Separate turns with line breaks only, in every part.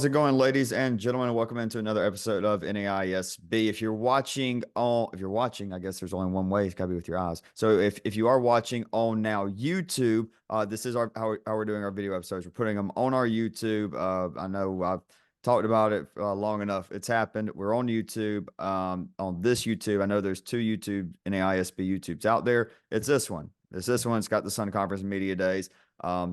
How's it going, ladies and gentlemen? Welcome into another episode of NAISB. If you're watching, I guess there's only one way. It's got to be with your eyes. So if you are watching on now YouTube, this is how we're doing our video episodes. We're putting them on our YouTube. I know I've talked about it long enough. It's happened. We're on YouTube. On this YouTube, I know there's two YouTube NAISB YouTubes out there. It's this one. It's this one. It's got the Sun Conference Media Days.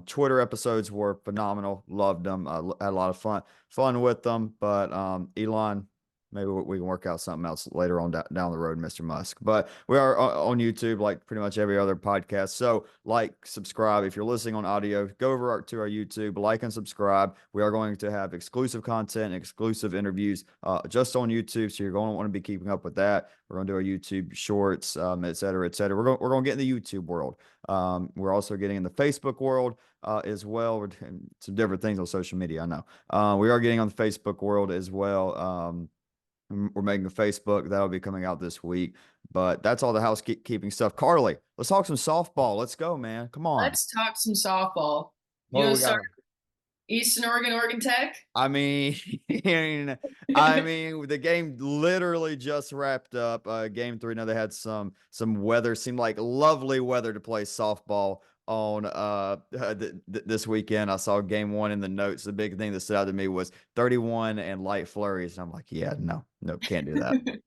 Twitter episodes were phenomenal. Loved them. Had a lot of fun with them. But Elon, maybe we can work out something else later on down the road, Mr. Musk. But we are on YouTube like pretty much every other podcast. So like, subscribe. If you're listening on audio, go over to our YouTube, like and subscribe. We are going to have exclusive content, exclusive interviews just on YouTube. So you're going to want to be keeping up with that. We're going to do our YouTube shorts, et cetera, et cetera. We're going to get in the YouTube world. We're also getting in the Facebook world as well. We're doing some different things on social media, I know. We are getting on the Facebook world as well. We're making a Facebook that'll be coming out this week, but that's all the housekeeping stuff. Carly, let's talk some softball. Let's go, man. Come on.
Let's talk some softball. You
What do
want
we
to
got?
start Eastern Oregon, Oregon Tech?
I mean, I mean, the game literally just wrapped up. Game three. Now they had some weather. Seemed like lovely weather to play softball on this weekend. I saw game one in the notes. The big thing that stood out to me was 31 and light flurries. And I'm like, yeah, no, can't do that.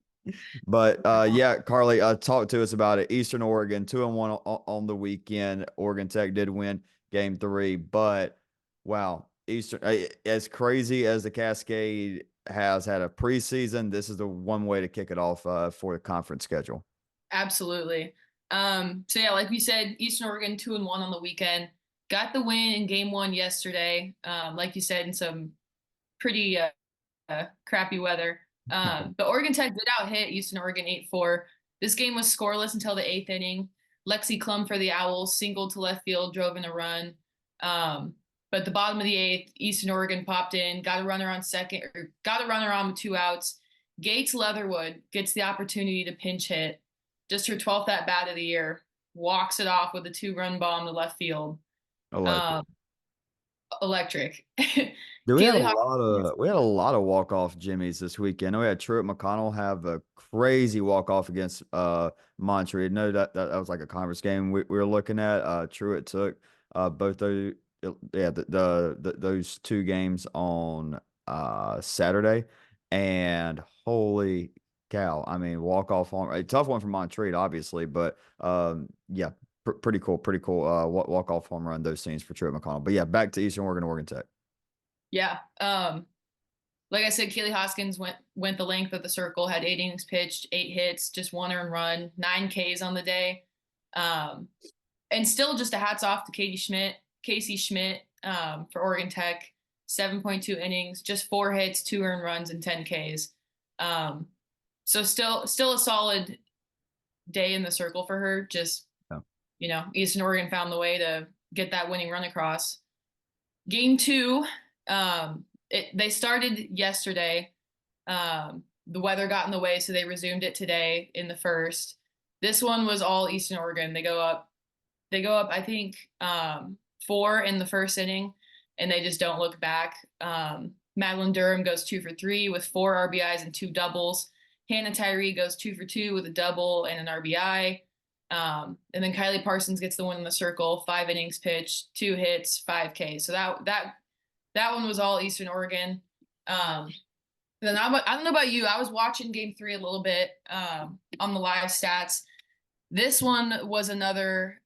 But yeah, Carly, talk to us about it. Eastern Oregon, 2-1 on the weekend. Oregon Tech did win game three, but wow, Eastern, as crazy as the Cascade has had a preseason, this is the one way to kick it off for the conference schedule.
Absolutely. So yeah, like we said, Eastern Oregon 2-1 on the weekend. Got the win in game one yesterday. Like you said, in some pretty crappy weather. But Oregon Tech did out hit Eastern Oregon 8-4. This game was scoreless until the eighth inning. Lexi Klum for the Owls singled to left field, drove in a run. But at the bottom of the eighth, Eastern Oregon popped in, got a runner on second, or got a runner on with two outs. Gates Leatherwood gets the opportunity to pinch hit, just her 12th at bat of the year, walks it off with a 2-run bomb to left field.
I like it.
Um, Electric.
Dude,
Kaylee Hawkins.
we had a lot of walk-off Jimmies this weekend. We had Truett McConnell have a crazy walk-off against Montreat. No, that was like a conference game we were looking at. Truett took both those those two games on Saturday, and holy cow. I mean, walk-off home, a tough one for Montreat, obviously, but yeah, pretty cool, walk-off home run, those scenes for Truett McConnell. But yeah, back to Eastern Oregon, Oregon Tech.
Yeah. Like I said, Kaylee Hoskins went the length of the circle, had 8 innings pitched, 8 hits, just 1 earned run, 9 Ks on the day. And still just a hats off to Casey Schmidt for Oregon Tech, 7.2 innings, just 4 hits, 2 earned runs, and 10 Ks. So still a solid day in the circle for her. Just, Eastern Oregon found the way to get that winning run across. Game two, they started yesterday. The weather got in the way, so they resumed it today in the first. This one was all Eastern Oregon. They go up, I think, 4 in the first inning, and they just don't look back. Madeline Durham goes 2 for 3 with 4 RBIs and 2 doubles. Hannah Tyree goes 2 for 2 with a double and an RBI. And then Kylie Parsons gets the win in the circle, 5 innings pitched, 2 hits, 5 Ks. So that one was all Eastern Oregon. Then I don't know about you. I was watching game 3 a little bit on the live stats. This one was another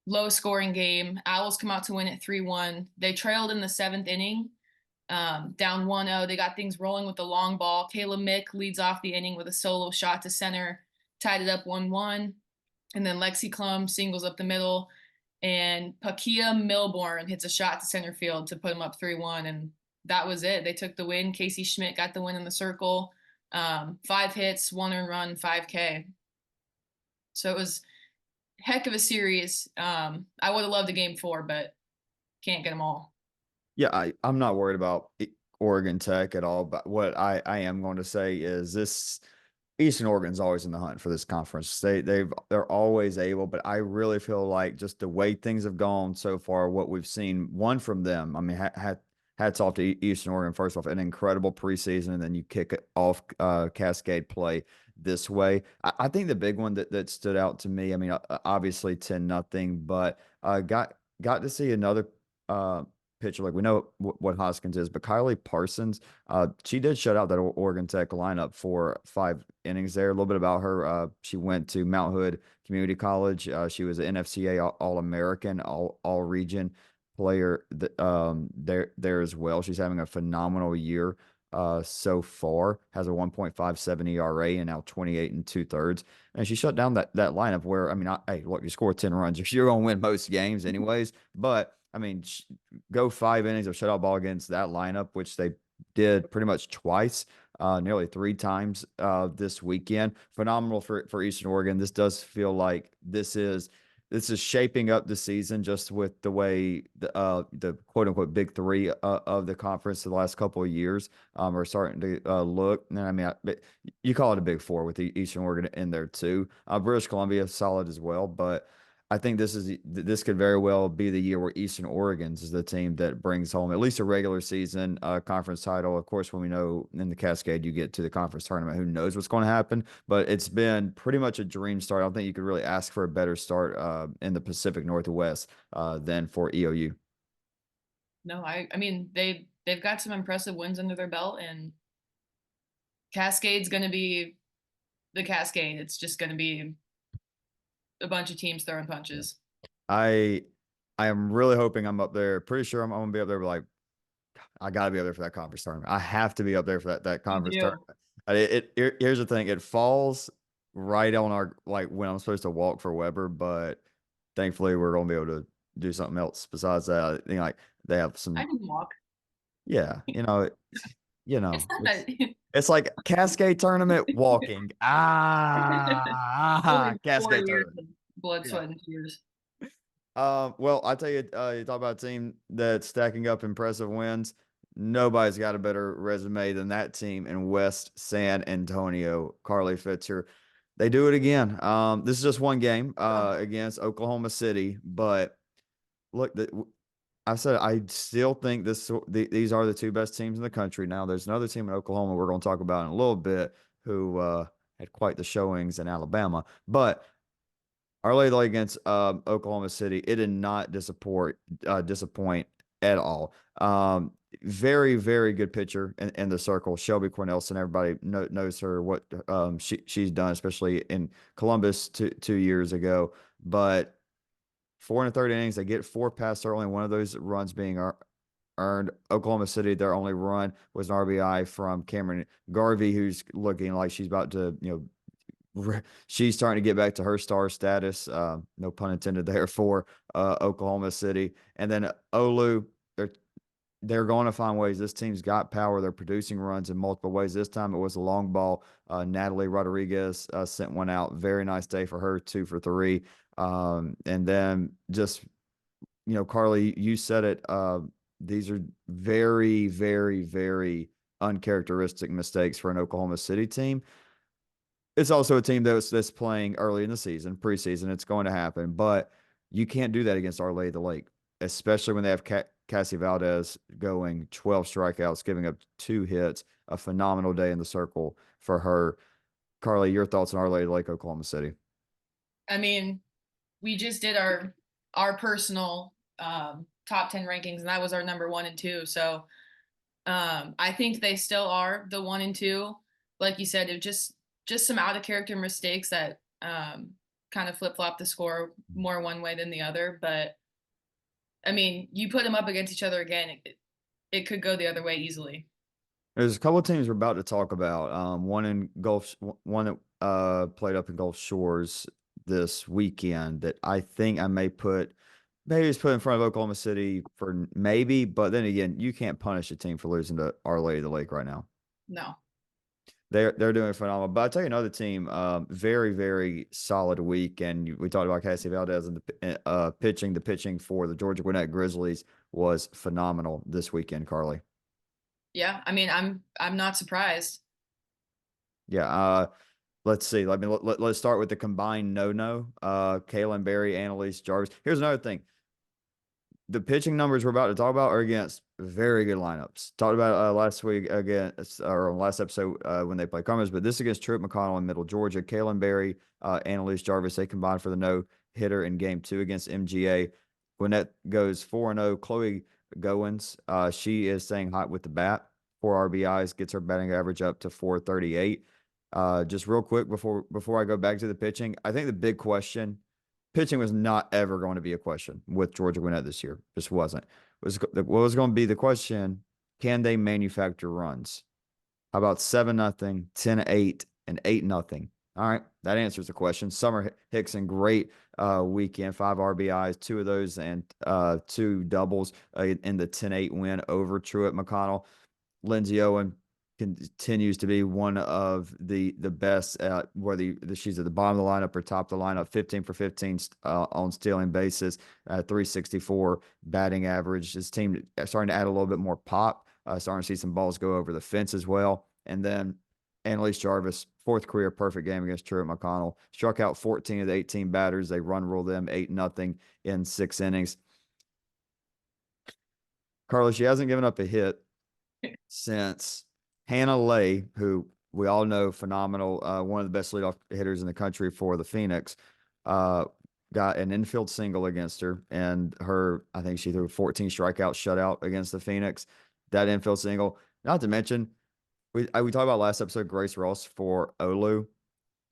low scoring game. Owls come out to win at 3-1. They trailed in the 7th inning, down 1-0. They got things rolling with the long ball. Kayla Mick leads off the inning with a solo shot to center, tied it up 1-1. And then Lexi Klum singles up the middle, and Pakia Milborn hits a shot to center field to put them up 3-1. And that was it. They took the win. Casey Schmidt got the win in the circle. 5 hits, 1 earned run, 5K. So it was heck of a series. I would have loved a game 4, but can't get them all.
Yeah, I'm not worried about Oregon Tech at all. But what I am going to say is this Eastern Oregon's always in the hunt for this conference. They're always able, but I really feel like just the way things have gone so far, what we've seen, one from them. I mean, hats off to Eastern Oregon. First off, an incredible preseason, and then you kick it off Cascade play this way. I think the big one that stood out to me. I mean, obviously 10-0, but got to see another uh, pitcher. Like we know what Hoskins is, but Kylie Parsons, she did shut out that Oregon Tech lineup for 5 innings there. A little bit about her. She went to Mount Hood Community College. She was an NFCA All-American, all region player there as well. She's having a phenomenal year so far. Has a 1.57 ERA and now 28 and 2/3. And she shut down that lineup where, I mean, hey, look, you score 10 runs, you're going to win most games anyways. But I mean, go 5 innings of shutout ball against that lineup, which they did pretty much twice, nearly 3 times this weekend. Phenomenal for Eastern Oregon. This does feel like this is shaping up the season just with the way the quote unquote big three of the conference the last couple of years are starting to look. And I mean, you call it a big four with the Eastern Oregon in there too. British Columbia solid as well, but I think this could very well be the year where Eastern Oregon's is the team that brings home at least a regular season conference title. Of course, when we know in the Cascade you get to the conference tournament, who knows what's going to happen? But it's been pretty much a dream start. I don't think you could really ask for a better start in the Pacific Northwest than for EOU.
No, I mean they've got some impressive wins under their belt, and Cascade's going to be the Cascade. It's just going to be a bunch of teams throwing
Yeah.
punches.
I I am really hoping I'm up there. Pretty sure I'm gonna be up there. But like I gotta be up there for that conference tournament. I have to be up there for that
You
conference
do.
tournament. Here's the thing. It falls right on our like when I'm supposed to walk for Weber, but thankfully we're gonna be able to do something else besides that. Like they have
I
some,
can walk.
yeah,
It's not that
it's like Cascade tournament walking.
only 4
Cascade
years
tournament.
of blood,
Yeah.
sweat, and tears.
Well, I tell you, you talk about a team that's stacking up impressive wins. Nobody's got a better resume than that team in West San Antonio. Carly Fitzer, they do it again. This is just one game against Oklahoma City, but look, I said I still think these are the two best teams in the country. Now, there's another team in Oklahoma we're going to talk about in a little bit who had quite the showings in Alabama, but. Our Lady against Oklahoma City, it did not disappoint at all. Very, very good pitcher in the circle. Shelby Cornelson, everybody knows her, what she's done, especially in Columbus 2 years ago. But 4 1/3 innings, they get 4 past her, only one of those runs being earned. Oklahoma City, their only run was an RBI from Cameron Garvey, who's looking like she's about to, she's starting to get back to her star status. No pun intended there for Oklahoma City. And then Ollu, they're going to find ways. This team's got power. They're producing runs in multiple ways. This time it was a long ball. Natalie Rodriguez sent one out. Very nice day for her, 2 for 3. And then just, Carly, you said it. These are very, very, very uncharacteristic mistakes for an Oklahoma City team. It's also a team that's playing early in the season, preseason. It's going to happen, but you can't do that against Our Lady of the Lake, especially when they have Cassie Valdez going 12 strikeouts, giving up 2 hits. A phenomenal day in the circle for her. Carly, your thoughts on Our Lady of the Lake, Oklahoma City?
I mean, we just did our personal top 10 rankings, and that was our number 1 and 2. So I think they still are the 1 and 2. Like you said, it just some out of character mistakes that kind of flip flop the score more one way than the other. But I mean, you put them up against each other again, it could go the other way easily.
There's a couple of teams we're about to talk about. One in Gulf, one that played up in Gulf Shores this weekend that I think I maybe it's put in front of Oklahoma City for maybe, but then again, you can't punish a team for losing to Our Lady of the Lake right now.
No.
They're doing phenomenal. But I'll tell you another team, very, very solid week. And we talked about Cassie Valdez and the pitching. The pitching for the Georgia Gwinnett Grizzlies was phenomenal this weekend, Carly.
Yeah, I mean, I'm not surprised.
Yeah. Let's see. Let's start with the combined no-no. Kaylin Berry, Annalise Jarvis. Here's another thing. the pitching numbers we're about to talk about are against very good lineups. Talked about last week against or last episode when they played Commerce, but this against Truett McConnell in Middle Georgia, Kalen Berry, Annalise Jarvis. They combined for the no hitter in Game 2 against MGA. Gwinnett goes 4-0. Chloe Goins, she is staying hot with the bat. 4 RBIs, gets her batting average up to 438. Just real quick before I go back to the pitching, I think the big question, pitching was not ever going to be a question with Georgia Gwinnett this year. Just wasn't. What was going to be the question? Can they manufacture runs? How about 7-0, 10-8, and 8-0? All right, that answers the question. Summer Hickson, great weekend, 5 RBIs, 2 of those, and 2 doubles in the 10-8 win over Truett McConnell. Lindsay Owen continues to be one of the best at whether she's at the bottom of the lineup or top of the lineup. 15 for 15 on stealing bases, 364 batting average. His team starting to add a little bit more pop, starting to see some balls go over the fence as well. And then Annalise Jarvis, 4th career perfect game against Truett McConnell, struck out 14 of the 18 batters. They run ruled them 8-0 in 6 innings. Carla, she hasn't given up a hit since Hannah Lay, who we all know, phenomenal, one of the best leadoff hitters in the country for the Phoenix, got an infield single against her, and I think she threw 14 strikeouts shutout against the Phoenix. That infield single, not to mention, we talked about last episode, Grace Ross for Ollu.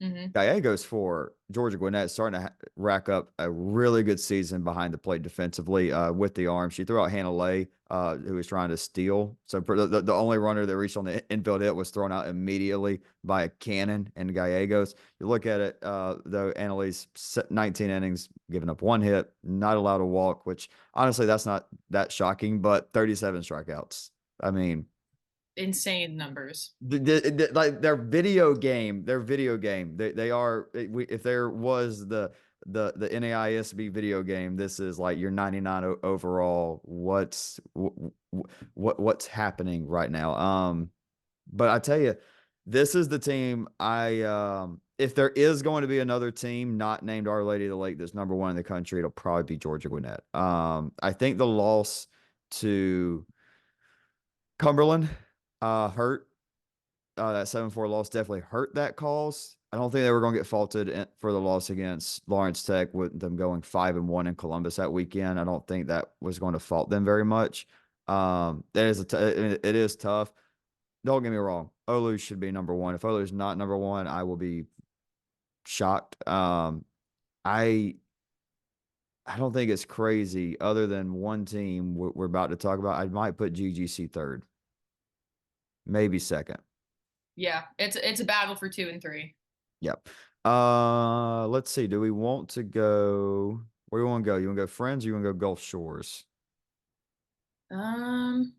Mm-hmm.
Gallegos for Georgia Gwinnett, starting to rack up a really good season behind the plate defensively with the arm. She threw out Hannah Lay, who was trying to steal. So the only runner that reached on the infield hit was thrown out immediately by a cannon and Gallegos. You look at it, though, Annalise, 19 innings, giving up 1 hit, not allowed to walk, which honestly, that's not that shocking, but 37 strikeouts. I mean,
Insane numbers.
Like their video game. They are. If there was the NAISB video game, this is like your 99 overall. What's happening right now? But I tell you, this is the team. If there is going to be another team not named Our Lady of the Lake that's number 1 in the country, it'll probably be Georgia Gwinnett. I think the loss to Cumberland hurt. That 7-4 loss definitely hurt that cause. I don't think they were going to get faulted for the loss against Lawrence Tech with them going 5-1 in Columbus that weekend. I don't think that was going to fault them very much. It is tough. Don't get me wrong. Ollu should be number 1. If Olu's not number 1, I will be shocked. I don't think it's crazy. Other than one team we're about to talk about, I might put GGC 3rd, maybe 2nd.
Yeah, it's a battle for 2 and 3.
Yep. Let's see. Do we want to go? Where do you want to go? You want to go Friends or you want to go Gulf Shores?
We can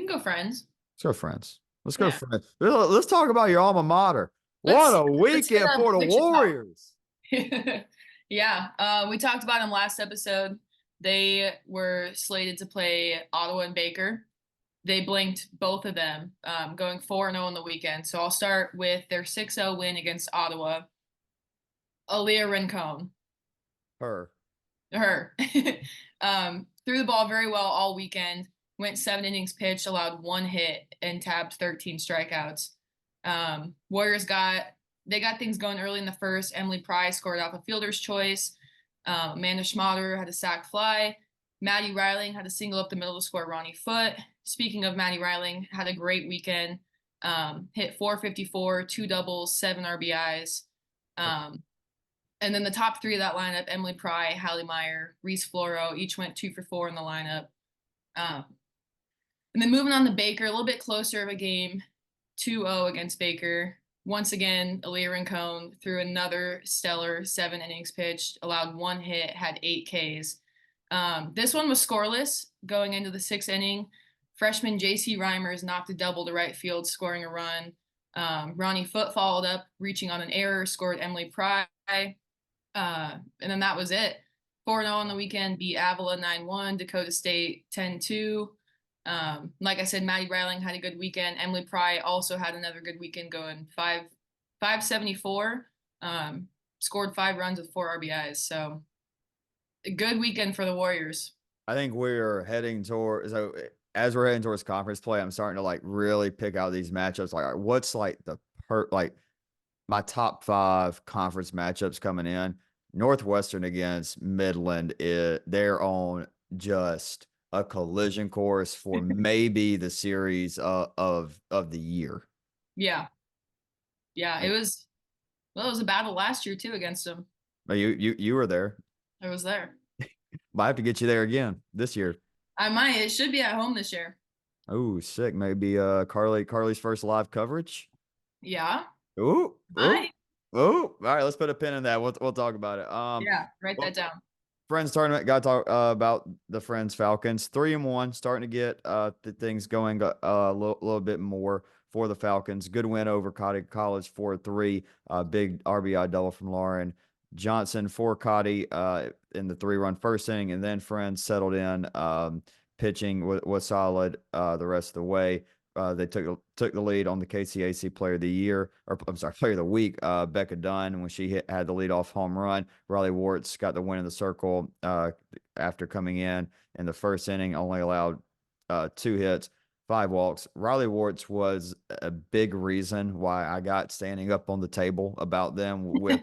go Friends.
Let's go Friends. Let's go
Yeah.
Friends. Let's talk about your alma mater. What a weekend for the Warriors.
Yeah. We talked about them last episode. They were slated to play Ottawa and Baker. They blinked both of them, going 4-0 on the weekend. So I'll start with their 6-0 win against Ottawa. Aaliyah Rincon.
Her.
Threw the ball very well all weekend. Went 7 innings pitched, allowed 1 hit, and tabbed 13 strikeouts. Warriors got things going early in the first. Emily Pry scored off a fielder's choice. Amanda Schmatter had a sac fly. Maddie Reiling had a single up the middle to score Ronnie Foote. Speaking of Maddie Reiling, had a great weekend. Hit 454, 2 doubles, 7 RBIs. And then the top 3 of that lineup, Emily Pry, Hallie Meyer, Reese Floro, each went 2 for 4 in the lineup. And then moving on to Baker, a little bit closer of a game, 2-0 against Baker. Once again, Aaliyah Rincon threw another stellar 7 innings pitched, allowed 1 hit, had 8 Ks. This one was scoreless going into the 6th inning. Freshman J.C. Reimers knocked a double to right field, scoring a run. Ronnie Foote followed up, reaching on an error, scored Emily Pry. And then that was it. 4-0 on the weekend, beat Avila 9-1, Dakota State 10-2. Like I said, Maddie Reiling had a good weekend. Emily Pry also had another good weekend, going 574. Scored 5 runs with 4 RBIs. So A good weekend for the Warriors.
I think we're heading toward so as we're heading towards conference play, I'm starting to like really pick out these matchups. Like, all right, what's like the like my top five conference matchups coming in? Northwestern against Midland is they're on just a collision course for maybe the series of the year.
Yeah. Yeah.
Like,
It was a battle last year too against them.
you were there.
I was there.
Might have to get you there again this year.
I might. It should be at home this year.
Oh, sick. Maybe Carly's first live coverage.
Yeah.
Ooh, ooh,
Might.
ooh. All right, let's put a pin in that. We'll talk about it.
Yeah. Write
Well,
that down.
Friends tournament. Got to talk about the Friends Falcons. 3-1, starting to get the things going a little bit more for the Falcons. Good win over Cotty College 4-3. Big RBI double from Lauren Johnson for Cotty in the 3-run first inning, and then Friends settled in. Pitching was solid the rest of the way. They took the lead on the KCAC Player of the Year, or I'm sorry, Player of the Week. Becca Dunn when she had the leadoff home run. Riley Warts got the win in the circle after coming in the first inning. Only allowed 2 hits, 5 walks. Riley Warts was a big reason why I got standing up on the table about them with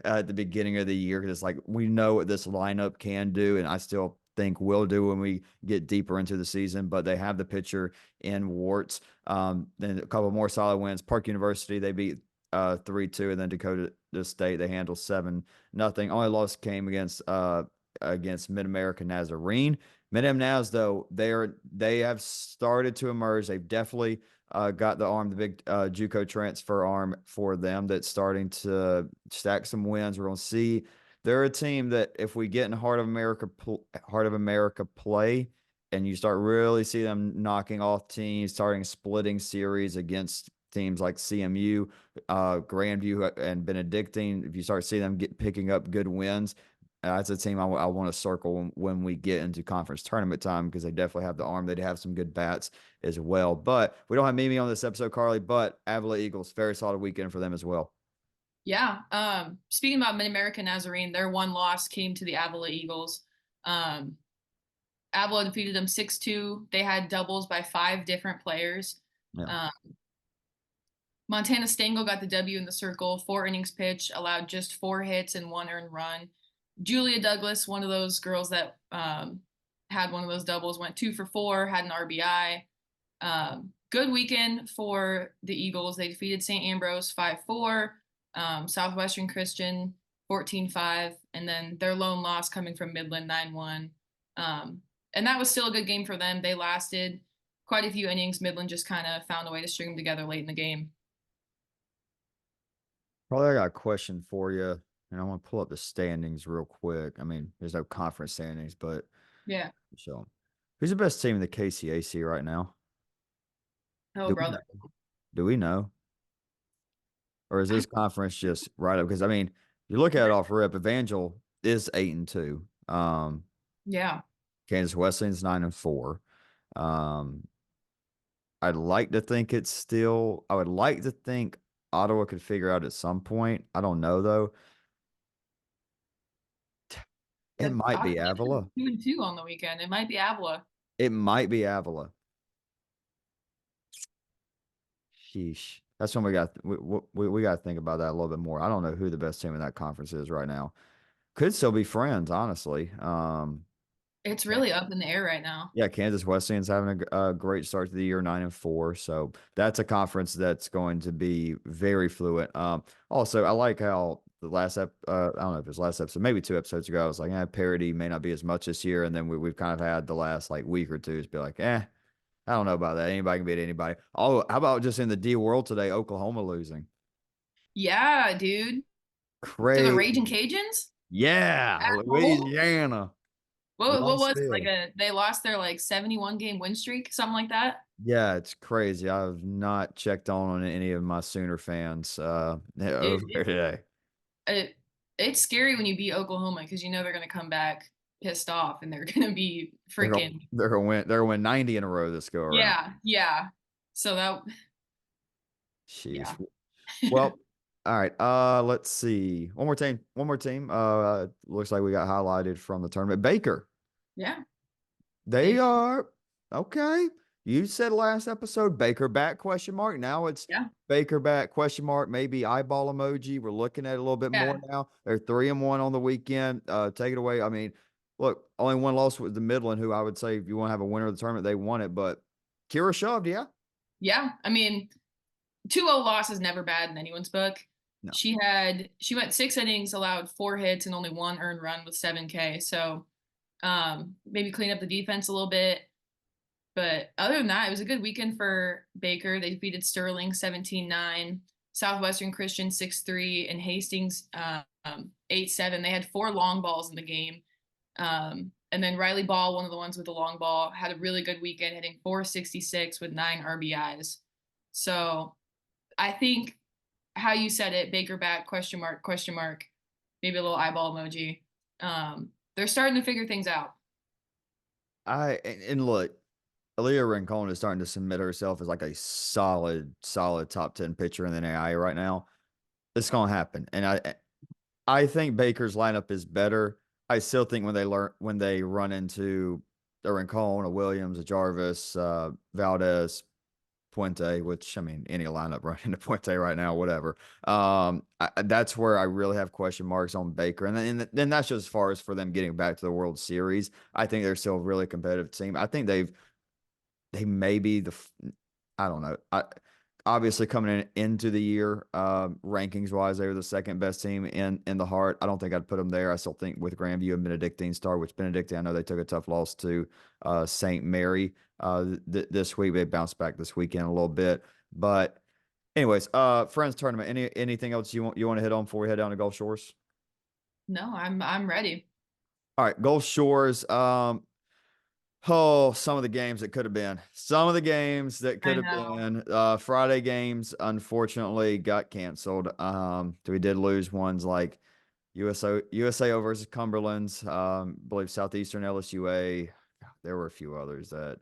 at the beginning of the year because it's like we know what this lineup can do, and I still think will do when we get deeper into the season. But they have the pitcher in Warts. Then a couple more solid wins. Park University they beat 3-2, and then Dakota State they handled 7-0. Only loss came against Mid America Nazarene. Mid Naz though they have started to emerge. They've definitely got the big JUCO transfer arm for them that's starting to stack some wins. We're gonna see they're a team that if we get in Heart of America play, and you start really see them knocking off teams, starting splitting series against teams like CMU, Grandview, and Benedictine. If you start seeing them picking up good wins, that's a team I want to circle when we get into conference tournament time because they definitely have the arm. They have some good bats as well. But we don't have Mimi on this episode, Carly. But Avila Eagles, very solid weekend for them as well.
Yeah. Speaking about Mid America Nazarene, their one loss came to the Avila Eagles. Um, Avila defeated them 6-2. They had doubles by 5 different players.
Yeah.
Um, Montana Stengel got the W in the circle, 4 innings pitched, allowed just 4 hits and 1 earned run. Julia Douglas, one of those girls that had one of those doubles, went 2 for 4, had an RBI. Good weekend for the Eagles. They defeated St. Ambrose 5-4, Southwestern Christian 14-5, and then their lone loss coming from Midland 9-1. And that was still a good game for them. They lasted quite a few innings. Midland just kind of found a way to string them together late in the game.
Probably I got a question for you, and I want to pull up the standings real quick. I mean, there's no conference standings, but
Yeah.
so who's the best team in the KCAC right now?
Oh,
Do we
brother.
know? Do we know? Or is this conference just right up? Because I mean, you look at it off rip, Evangel is 8-2.
Yeah.
Kansas Wesleyan's 9-4. Um, I'd like to think I would like to think Ottawa could figure out at some point. I don't know though. It
The
might be
Ottawa
Avila.
2-2 on the weekend. It might be Avila.
It might be Avila. Sheesh. That's when we got to think about that a little bit more. I don't know who the best team in that conference is right now. Could still be friends, honestly.
It's really up in the air right now.
Yeah, Kansas Wesleyan's having a great start to the year, 9-4. So that's a conference that's going to be very fluid. Also, I like how the I don't know if it was last episode, maybe 2 episodes ago, I was like, parity may not be as much this year. And then we've kind of had the last like week or two to be like, I don't know about that. Anybody can beat anybody. Oh, how about just in the D world today, Oklahoma losing?
Yeah, dude. To the Raging
Crazy.
Cajuns
Yeah,
at home.
Louisiana
What
lost
was it? Like
still.
they lost their like 71 game win streak, something like that.
Yeah, it's crazy. I've not checked on any of my Sooner fans
Dude,
over there today.
it it's scary when you beat Oklahoma because you know they're gonna come back pissed off and they're gonna be freaking
They're gonna win 90 in a row this go around.
yeah. So that
Sheesh.
yeah.
Well, All right. Let's see. One more team. One more team. Looks like we got highlighted from the tournament. Baker.
Yeah.
They
They,
are okay. You said last episode Baker back question mark. Now it's
yeah.
Baker back question mark. Maybe eyeball emoji. We're looking at it a little bit more
Yeah.
now. They're 3-1 on the weekend. Take it away. I mean, look, only one loss with the Midland, who I would say if you want to have a winner of the tournament, they won it. But Kira shoved, yeah.
Yeah. I mean, 2-0 loss is never bad in anyone's book.
No.
She went 6 innings, allowed 4 hits and only 1 earned run with 7K. So maybe clean up the defense a little bit. But other than that, it was a good weekend for Baker. They defeated Sterling 17-9, Southwestern Christian 6-3, and Hastings 8-7. They had 4 long balls in the game. And then Riley Ball, one of the ones with the long ball, had a really good weekend, hitting 466 with 9 RBIs. So I think how you said it, Baker back, question mark, maybe a little eyeball emoji. They're starting to figure things out.
And look, Aaliyah Rincon is starting to submit herself as like a solid top 10 pitcher in the NAIA right now. It's gonna happen. And I think Baker's lineup is better. I still think when they run into a Rincon, a Williams, a Jarvis, Valdez, Puente, which I mean any lineup running into Puente right now, whatever. That's where I really have question marks on Baker, and then that's just as far as for them getting back to the World Series. I think they're still a really competitive team. I think they may be I don't know. Obviously coming into the year, rankings wise, they were the second best team in the Heart. I don't think I'd put them there. I still think with Grandview and Benedictine Star, which Benedictine, I know they took a tough loss to St. Mary this week. They bounced back this weekend a little bit. But anyways, friends tournament. Anything else you want to hit on before we head down to Gulf Shores?
No, I'm ready.
All right, Gulf Shores. Oh, some of the games that could have been. Some of the games that
I
could have
know.
been. Friday games unfortunately got canceled. We did lose ones like USAO versus Cumberland's. I believe Southeastern LSUA. There were a few others that.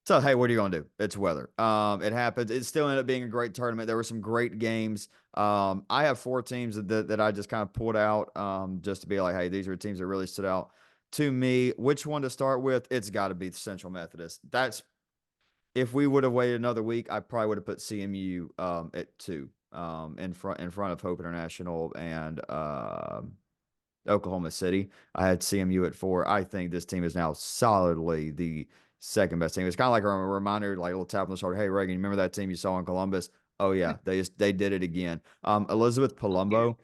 So hey, what are you gonna do? It's weather. It happens. It still ended up being a great tournament. There were some great games. I have 4 teams that I just kind of pulled out just to be like, hey, these are teams that really stood out to me. Which one to start with? It's got to be the Central Methodist. That's if we would have waited another week, I probably would have put CMU at 2 in front of Hope International and Oklahoma City. I had CMU at 4. I think this team is now solidly the second best team. It's kind of like a reminder, like a little tap on the shoulder. Hey, Reagan, you remember that team you saw in Columbus? Oh yeah, they did it again. Elizabeth Palumbo,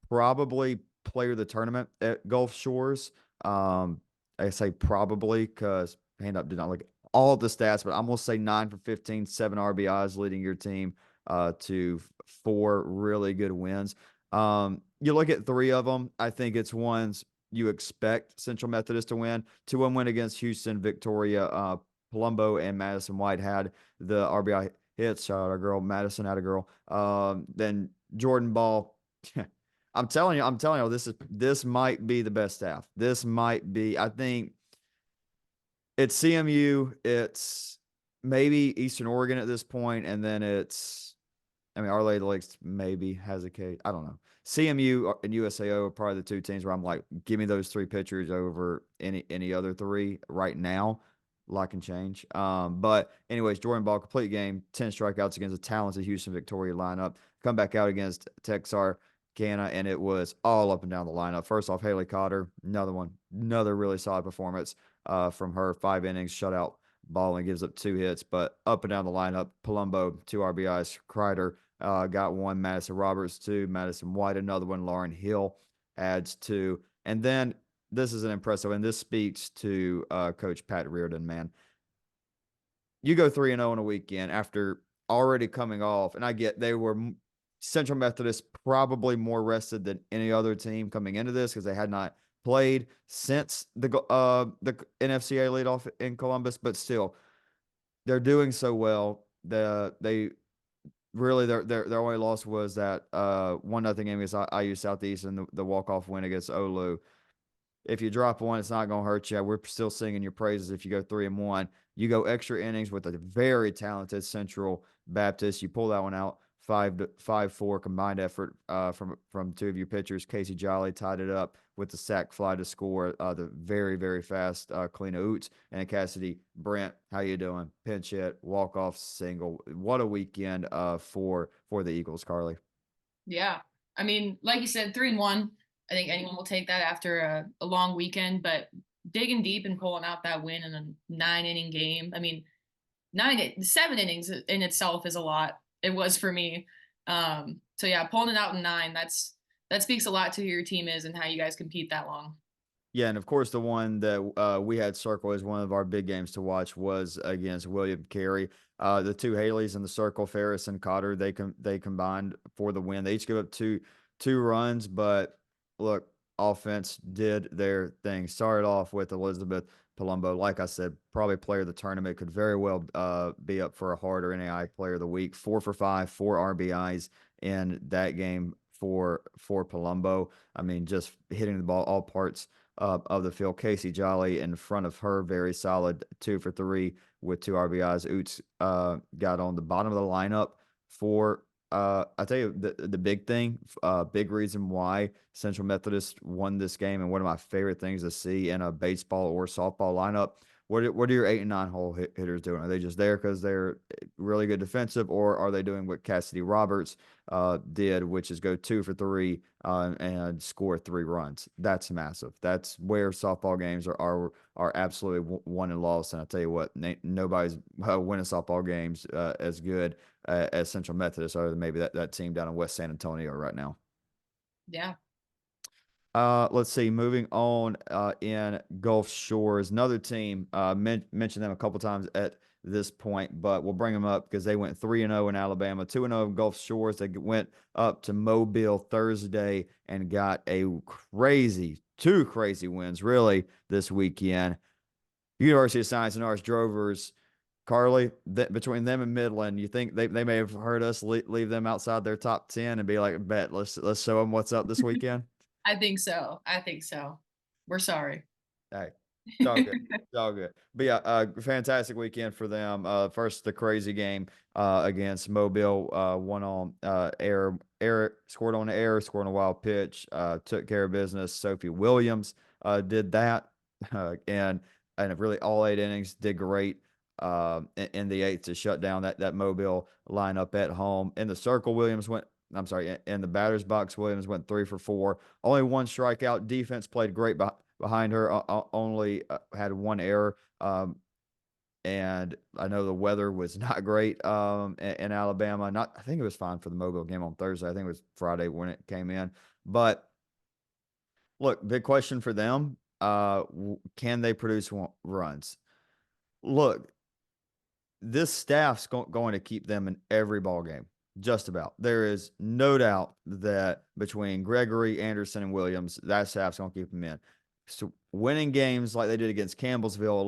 probably player of the tournament at Gulf Shores. I say probably because hand up did not look at all the stats, but I'm gonna say 9 for 15, 7 RBIs, leading your team to 4 really good wins. You look at 3 of them. I think it's ones you expect Central Methodist to win. 2-1 win against Houston, Victoria. Palumbo and Madison White had the RBI hits. Shout out our girl Madison, had a girl. Then Jordan Ball. I'm telling you, this might be the best staff. This might be. I think it's CMU. It's maybe Eastern Oregon at this point, and then it's I mean, Our Lady of the Lakes maybe has a case. I don't know. CMU and USAO are probably the 2 teams where I'm like, give me those 3 pitchers over any other 3 right now. A lot can change. But anyways, Jordan Ball, complete game, 10 strikeouts against a talented Houston Victoria lineup. Come back out against Texar Cana, and it was all up and down the lineup. First off, Haley Cotter, another really solid performance from her. 5 innings, shutout ball, and gives up 2 hits. But up and down the lineup, Palumbo, 2 RBIs, Kreider got 1, Madison Roberts 2, Madison White another 1, Lauren Hill adds 2. And then this is an impressive, and this speaks to Coach Pat Reardon, man. You go 3-0 in a weekend after already coming off, and I get they were Central Methodist probably more rested than any other team coming into this because they had not played since the NFCA leadoff in Columbus, but still they're doing so well. They really their only loss was that 1-0 game against IU Southeast and the walk-off win against Ollu. If you drop 1, it's not going to hurt you. We're still singing your praises if you go 3-1. You go extra innings with a very talented Central Baptist. You pull that one out 5-4 combined effort from two of your pitchers. Casey Jolly tied it up with the sac fly to score the very, very fast Kalina Oots and Cassidy Brent. How you doing? Pinch hit, walk off single. What a weekend for the Eagles, Carly.
Yeah. I mean, like you said, 3-1. I think anyone will take that after a long weekend, but digging deep and pulling out that win in a 9-inning game. I mean, 7 innings in itself is a lot. It was for me. So yeah, pulling it out in 9, that speaks a lot to who your team is and how you guys compete that long.
Yeah, and of course, the one that we had circle as one of our big games to watch was against William Carey. The two Haleys in the circle, Ferris and Cotter, they combined for the win. They each give up two runs, but look, offense did their thing. Started off with Elizabeth Palumbo. Like I said, probably player of the tournament, could very well be up for a harder NAIA player of the week. 4 for 5, 4 RBIs in that game for Palumbo. I mean, just hitting the ball all parts of the field. Casey Jolly in front of her, very solid 2 for 3 with 2 RBIs. Oots got on the bottom of the lineup for. I tell you the big thing, big reason why Central Methodist won this game, and one of my favorite things to see in a baseball or softball lineup. What are your 8 and 9 hole hitters doing? Are they just there because they're really good defensive, or are they doing what Cassidy Roberts did, which is go 2 for 3 and score 3 runs? That's massive. That's where softball games are absolutely won and lost. And I tell you what, nobody's winning softball games as good as Central Methodist, other than maybe that team down in West San Antonio right now.
Yeah.
Let's see. Moving on in Gulf Shores, another team. Mentioned them a couple times at this point, but we'll bring them up because they went 3-0 in Alabama, 2-0 in Gulf Shores. They went up to Mobile Thursday and got two crazy wins really this weekend. University of Science and Arts Drovers. Carly, between them and Midland, you think they may have heard us leave them outside their top 10 and be like, bet let's show them what's up this weekend?
I think so. I think so. We're sorry.
Hey, it's all good. It's all good. But yeah, fantastic weekend for them. First, the crazy game against Mobile, one on air, scored on the air, scored on a wild pitch, took care of business. Sophie Williams did that, and really all 8 innings did great. In the 8th to shut down that Mobile lineup at home. In the circle, Williams went. I'm sorry. In the batter's box, Williams went 3 for 4. Only 1 strikeout. Defense played great behind her. Only had 1 error. And I know the weather was not great in Alabama. I think it was fine for the Mobile game on Thursday. I think it was Friday when it came in. But look, big question for them. Can they produce runs? Look, this staff's going to keep them in every ball game, just about. There is no doubt that between Gregory, Anderson, and Williams, that staff's going to keep them in. So winning games like they did against Campbellsville,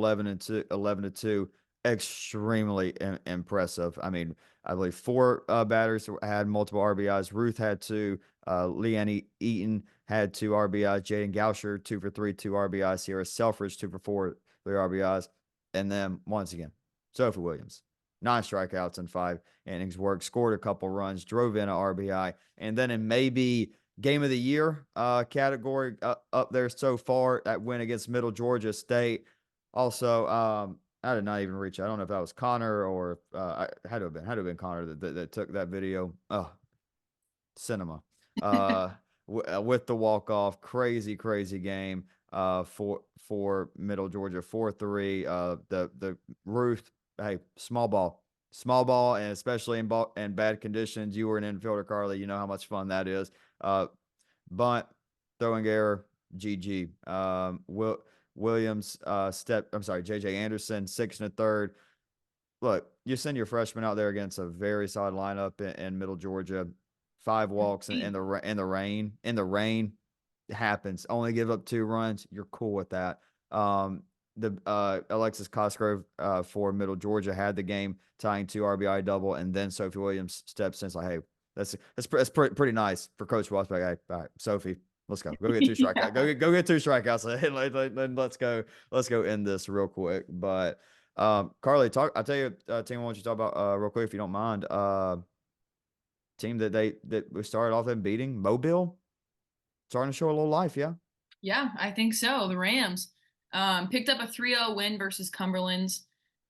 11-2, extremely impressive. I mean, I believe 4 batters had multiple RBIs. Ruth had 2. Leanne Eaton had 2 RBIs. Jaden Gauscher, 2 for 3, 2 RBIs. Sierra Selfridge, 2 for 4, 3 RBIs. And then once again, Sophie Williams, 9 strikeouts in 5 innings work, scored a couple runs, drove in an RBI, and then in maybe game of the year category up there so far, that win against Middle Georgia State. Also, I did not even reach. I don't know if that was Connor or had to have been Connor that took that video. Oh, cinema. With the walk off, crazy game. For Middle Georgia, 4-3. The Ruth, hey, small ball, and especially in bad conditions. You were an infielder, Carly. You know how much fun that is. Bunt, throwing error, GG. Williams, JJ Anderson, 6 1/3. Look, you send your freshman out there against a very solid lineup in Middle Georgia. 5 walks in the rain. In the rain, it happens. Only give up 2 runs. You're cool with that. The Alexis Cosgrove for Middle Georgia had the game tying 2 RBI double, and then Sophie Williams steps in. It's like, hey, that's pretty nice for Coach Wasbeck. Hey, all right, Sophie, let's go. Go get 2 strikeouts. Go get 2 strikeouts. Let's go end this real quick. But Carly, I'll tell you, team, I want you to talk about real quick if you don't mind. team that we started off in beating, Mobile, starting to show a little life. Yeah.
Yeah, I think so. The Rams picked up a 3-0 win versus Cumberland's.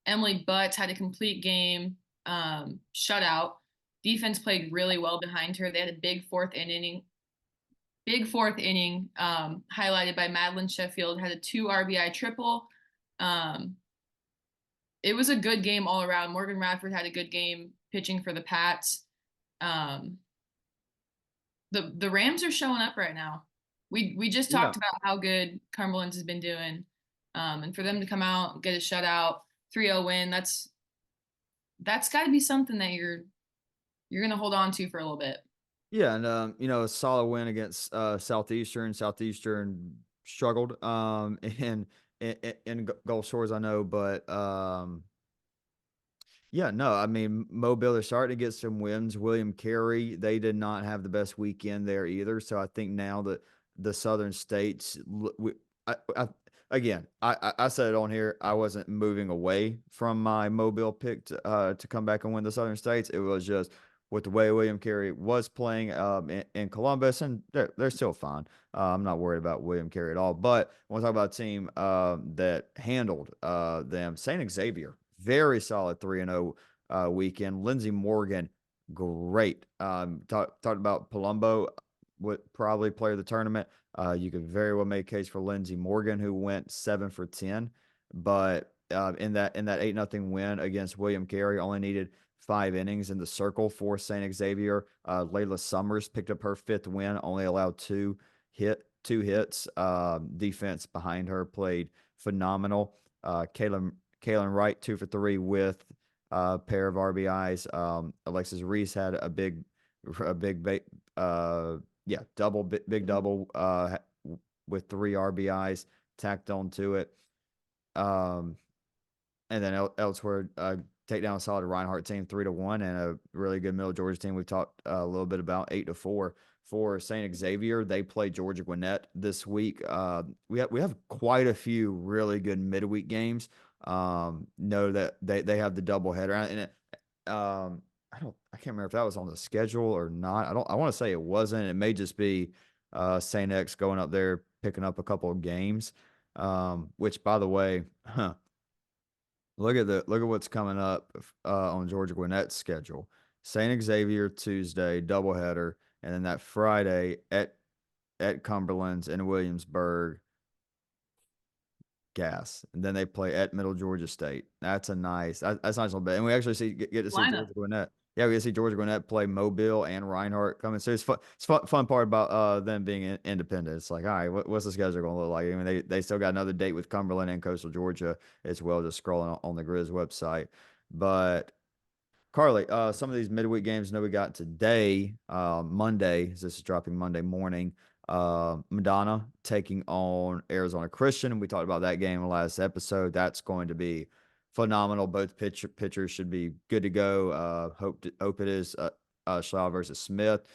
Emily Butts had a complete game shutout. Defense played really well behind her. They had a big fourth inning, highlighted by Madeline Sheffield, had a 2 RBI triple. Um, it was a good game all around. Morgan Radford had a good game pitching for the Pats. Um, the Rams are showing up right now. We just
Yeah.
talked about how good Cumberland's has been doing. And for them to come out, get a shutout, 3-0 win, that's got to be something that you're going to hold on to for a little bit.
Yeah, and a solid win against Southeastern. Southeastern struggled in Gulf Shores, I know, but yeah, no, I mean, Mobile, they're starting to get some wins. William Carey, they did not have the best weekend there either. So I think now that the Southern states, again, I said it on here, I wasn't moving away from my Mobile pick to come back and win the Southern states. It was just with the way William Carey was playing in Columbus, and they're still fine. I'm not worried about William Carey at all. But I want to talk about a team that handled them, St. Xavier. Very solid 3-0 weekend. Lindsey Morgan, great. Talked about Palumbo, would probably player of the tournament. You could very well make a case for Lindsey Morgan, who went 7 for 10. But in that 8-0 win against William Carey, only needed 5 innings in the circle for St. Xavier. Layla Summers picked up her 5th win, only allowed two hits. Defense behind her played phenomenal. Kaylin Wright 2 for 3 with a pair of RBIs. Alexis Reese had big double with 3 RBIs tacked on to it. And then elsewhere, take down a solid Reinhardt team 3-1 and a really good Middle Georgia team we've talked a little bit about 8-4. For St. Xavier, they play Georgia Gwinnett this week. We have quite a few really good midweek games. Know that they have the doubleheader, and I can't remember if that was on the schedule or not. I want to say it wasn't. It may just be St. X going up there picking up a couple of games. Which, by the way, look at what's coming up on Georgia Gwinnett's schedule. St. Xavier Tuesday doubleheader, and then that Friday at Cumberland's in Williamsburg. Gas, and then they play at Middle Georgia State. That's nice little bit, and we actually get to see
Lineup.
Georgia Gwinnett. Yeah, we get to see Georgia Gwinnett play Mobile and Reinhardt coming. So it's fun part about them being independent. It's like, all right, what's the schedule going to look like? I mean, they still got another date with Cumberland and Coastal Georgia as well. Just scrolling on the Grizz website, but Carly, some of these midweek games I know we got today, Monday, this is dropping Monday morning. Madonna taking on Arizona Christian. And we talked about that game in the last episode. That's going to be phenomenal. Both pitchers should be good to go. Hope it is Schlau versus Smith.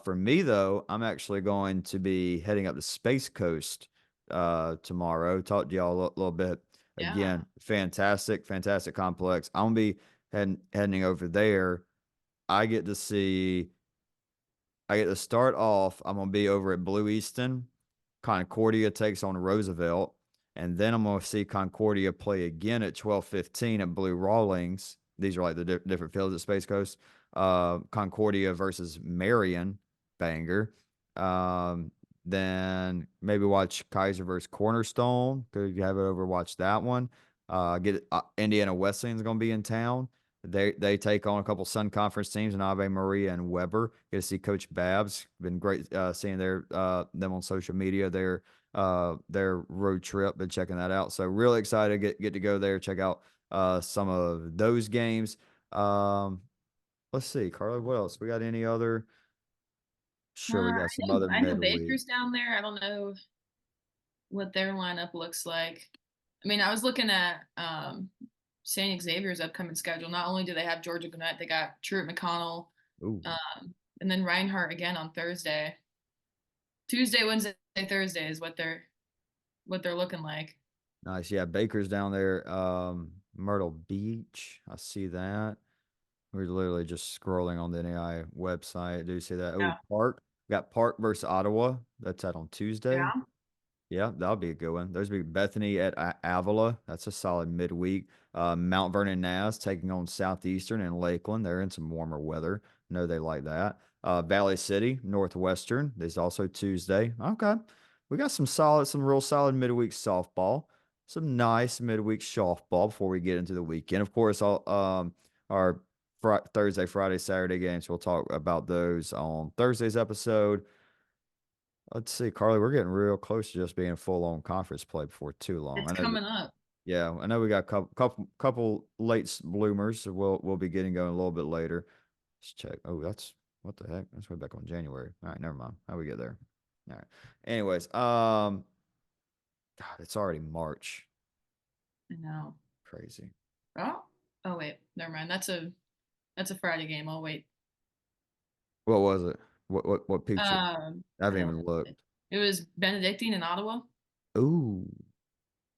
For me, though, I'm actually going to be heading up to Space Coast tomorrow. Talk to y'all a little bit.
Yeah.
Again, fantastic complex. I'm going to be heading over there. I get to see. I get to start off. I'm gonna be over at Blue Easton. Concordia takes on Roosevelt, and then I'm gonna see Concordia play again at 12:15 at Blue Rawlings. These are like the different fields at Space Coast. Concordia versus Marion, banger. Then maybe watch Kaiser versus Cornerstone. Could you have it over? Watch that one. Get Indiana Wesleyan's gonna be in town. They take on a couple Sun Conference teams in Ave Maria and Weber. Get to see Coach Babs. Been great seeing them on social media. Their road trip. Been checking that out. So really excited to get to go there. Check out some of those games. Let's see, Carly. What else? We got any other? Sure, we got some other
I know
midweek.
Baker's down there. I don't know what their lineup looks like. I mean, I was looking at St. Xavier's upcoming schedule. Not only do they have Georgia Gwinnett, they got Truett McConnell,
Ooh,
and then Reinhardt again on Thursday. Tuesday, Wednesday, Thursday is what they're looking like.
nice. Yeah, Baker's down there. Myrtle Beach. I see that. We're literally just scrolling on the NAIA website. Do you see that? Oh,
Yeah.
Park. Got Park versus Ottawa. That's out on Tuesday.
Yeah.
Yeah, that'll be a good one. There's be Bethany at Avila. That's a solid midweek. Mount Vernon Naz taking on Southeastern and Lakeland. They're in some warmer weather. Know they like that. Valley City, Northwestern. There's also Tuesday. Okay. We got some real solid midweek softball. Some nice midweek softball before we get into the weekend. Of course, our Thursday, Friday, Saturday games. We'll talk about those on Thursday's episode. Let's see, Carly, we're getting real close to just being full on conference play before too long.
It's
I know that,
coming up.
yeah, I know we got couple late bloomers. So we'll be getting going a little bit later. Let's check. Oh, that's what the heck? That's way back on January. All right, never mind. How we get there? All right. Anyways, God, it's already March.
I know.
Crazy.
Oh, oh wait, never mind. That's a Friday game. I'll wait.
What was it? What piqued you? I
I
haven't
don't.
even looked.
It was Benedictine in Ottawa.
Ooh.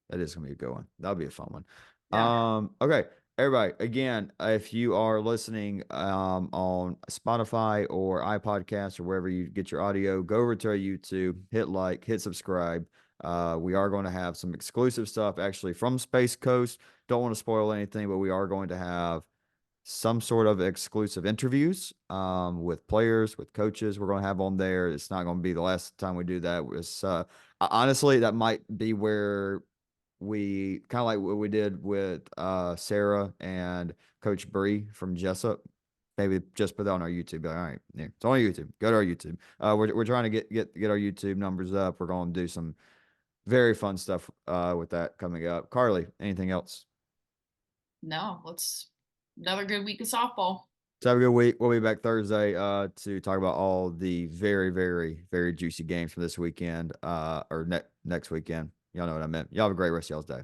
That is gonna be a good one. That'll be a fun one.
Yeah.
Okay, everybody. Again, if you are listening on Spotify or iPodcast or wherever you get your audio, go over to our YouTube, hit like, hit subscribe. We are going to have some exclusive stuff actually from Space Coast. Don't want to spoil anything, but we are going to have some sort of exclusive interviews with players, with coaches. We're going to have on there. It's not going to be the last time we do that. Honestly, that might be where we kind of like what we did with Sarah and Coach Bree from Jessup. Maybe just put that on our YouTube. All right, yeah, it's on YouTube. Go to our YouTube. We're trying to get our YouTube numbers up. We're going to do some very fun stuff with that coming up. Carly, anything else?
No, let's another good week of softball.
So have a good week. We'll be back Thursday to talk about all the very, very, very juicy games from this weekend or next weekend. Y'all know what I meant. Y'all have a great rest of y'all's day.